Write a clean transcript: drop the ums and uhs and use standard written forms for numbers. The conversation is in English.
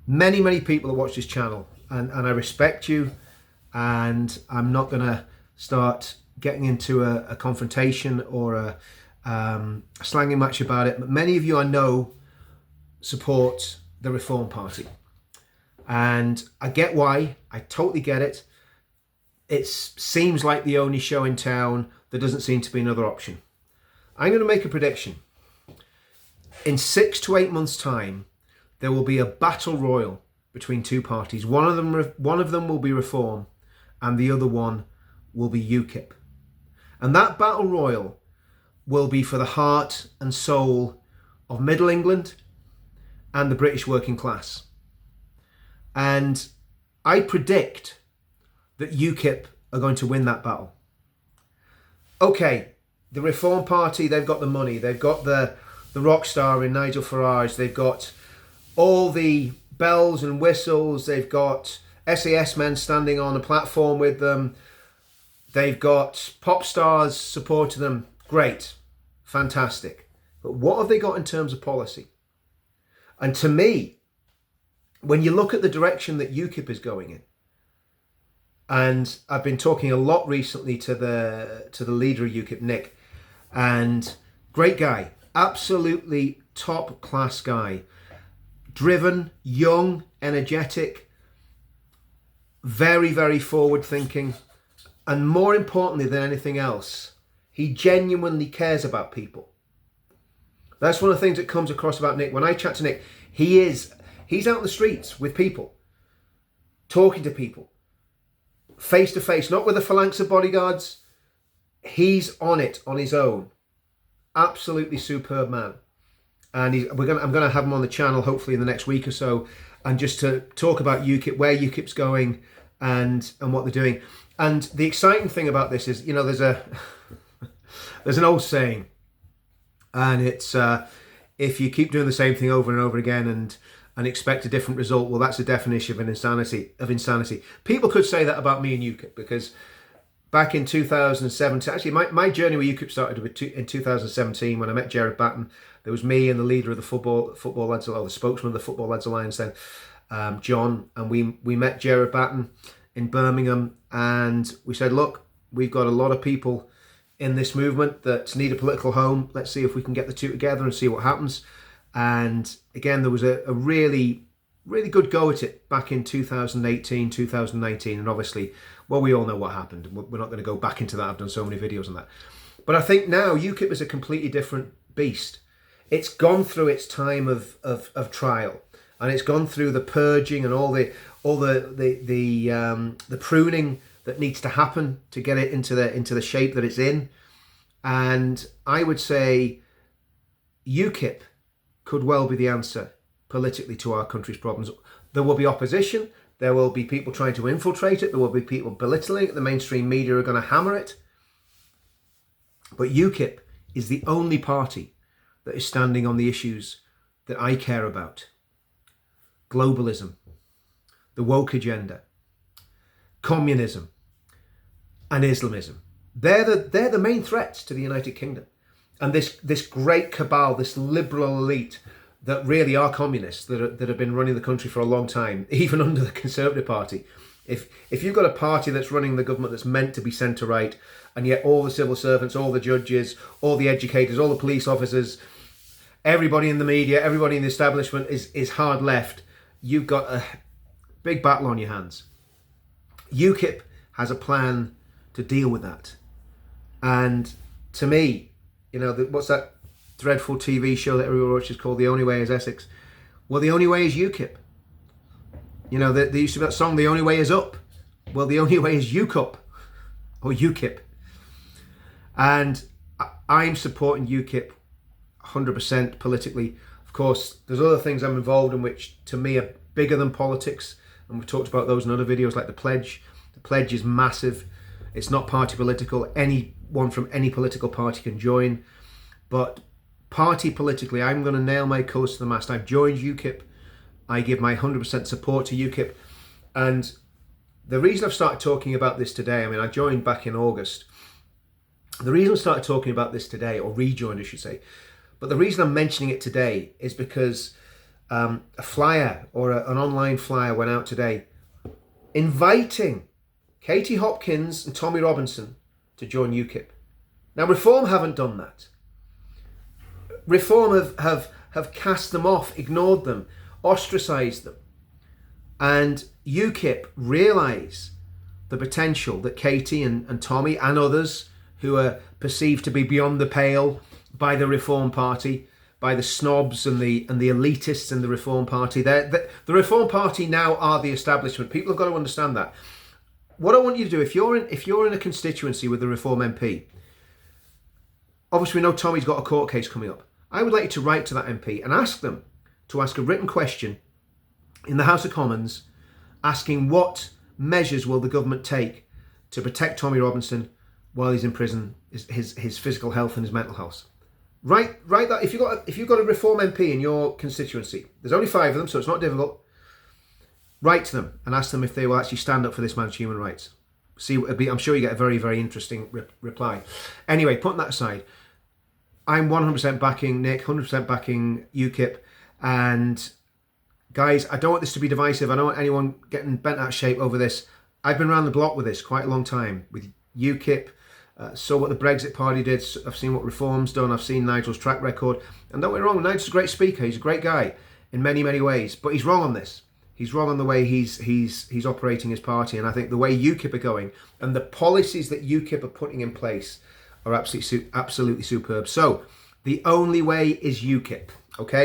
many people that watch this channel, and I respect you, and I'm not going to start getting into a confrontation or a slanging match about it, but many of you I know support the Reform Party, and I get why. I totally get it. It seems like the only show in town. There doesn't seem to be another option. I'm going to make a prediction. In 6 to 8 months' time, there will be a battle royal between two parties. One of them will be Reform, and the other one will be UKIP. And that battle royal will be for the heart and soul of Middle England and the British working class. And I predict that UKIP are going to win that battle. Okay, the Reform Party, they've got the money. They've got the rock star in Nigel Farage. They've got all the bells and whistles. They've got SAS men standing on a platform with them. They've got pop stars supporting them. Great. Fantastic. But what have they got in terms of policy? And to me, when you look at the direction that UKIP is going in, and I've been talking a lot recently to the leader of UKIP, Nick, and great guy, absolutely top class guy, driven, young, energetic, very forward thinking, and more importantly than anything else, he genuinely cares about people. That's one of the things that comes across about Nick. When I chat to Nick, he's out in the streets with people, talking to people, face to face, not with a phalanx of bodyguards. He's on it on his own. Absolutely superb man. And I'm going to have him on the channel hopefully in the next week or so, and just to talk about UKIP, where UKIP's going, and what they're doing. And the exciting thing about this is, there's an old saying, and it's if you keep doing the same thing over and over again and expect a different result, well, that's the definition of insanity. People could say that about me and UKIP, because back in 2017, actually my journey with UKIP started in 2017 when I met Gerard Batten. There was me and the leader of the football lads, or the spokesman of the Football Lads Alliance then, John, and we met Gerard Batten in Birmingham, and we said, look, we've got a lot of people in this movement that need a political home. Let's see if we can get the two together and see what happens. And again, there was a really good go at it back in 2018, 2019. And obviously, well, we all know what happened. We're not going to go back into that. I've done so many videos on that. But I think now UKIP is a completely different beast. It's gone through its time of trial, and it's gone through the purging and all the pruning that needs to happen to get it into the shape that it's in. And I would say UKIP could well be the answer politically to our country's problems. There will be opposition. There will be people trying to infiltrate it. There will be people belittling it. The mainstream media are going to hammer it. But UKIP is the only party that is standing on the issues that I care about. Globalism, the woke agenda, communism, and Islamism. They're the main threats to the United Kingdom. And this great cabal, this liberal elite that really are communists, that have been running the country for a long time, even under the Conservative Party. If you've got a party that's running the government that's meant to be centre-right, and yet all the civil servants, all the judges, all the educators, all the police officers, everybody in the media, everybody in the establishment is hard left, you've got a big battle on your hands. UKIP has a plan to deal with that. And to me, what's that dreadful TV show that everyone watches called The Only Way is Essex? Well, the only way is UKIP. There used to be that song, The Only Way is Up. Well, the only way is UKIP, or UKIP. And I'm supporting UKIP 100% politically. Of course, there's other things I'm involved in which, to me, are bigger than politics. And we've talked about those in other videos, like the Pledge. The Pledge is massive. It's not party political. Anyone from any political party can join. But party politically, I'm going to nail my colours to the mast. I've joined UKIP. I give my 100% support to UKIP. And the reason I've started talking about this today, I joined back in August. The reason I started talking about this today, or rejoined I should say, but the reason I'm mentioning it today is because a flyer or an online flyer went out today inviting Katie Hopkins and Tommy Robinson to join UKIP. Now, Reform haven't done that. Reform have cast them off, ignored them, ostracised them. And UKIP realise the potential that Katie and Tommy and others who are perceived to be beyond the pale by the Reform Party, by the snobs and the elitists in the Reform Party. The Reform Party now are the establishment. People have got to understand that. What I want you to do, if you're in a constituency with the Reform MP, obviously we know Tommy's got a court case coming up. I would like you to write to that MP and ask them to ask a written question in the House of Commons asking what measures will the government take to protect Tommy Robinson while he's in prison, his physical health and his mental health. Write that. If you've got a Reform MP in your constituency, there's only 5 of them, so it's not difficult. Write to them and ask them if they will actually stand up for this man's human rights. I'm sure you get a very, very interesting reply. Anyway, putting that aside, I'm 100% backing Nick, 100% backing UKIP, and guys, I don't want this to be divisive. I don't want anyone getting bent out of shape over this. I've been around the block with this quite a long time, with UKIP. Saw what the Brexit Party did. I've seen what Reform's done. I've seen Nigel's track record. And don't get me wrong, Nigel's a great speaker. He's a great guy in many, many ways. But he's wrong on this. He's wrong on the way he's operating his party. And I think the way UKIP are going and the policies that UKIP are putting in place are absolutely superb. So the only way is UKIP. Okay?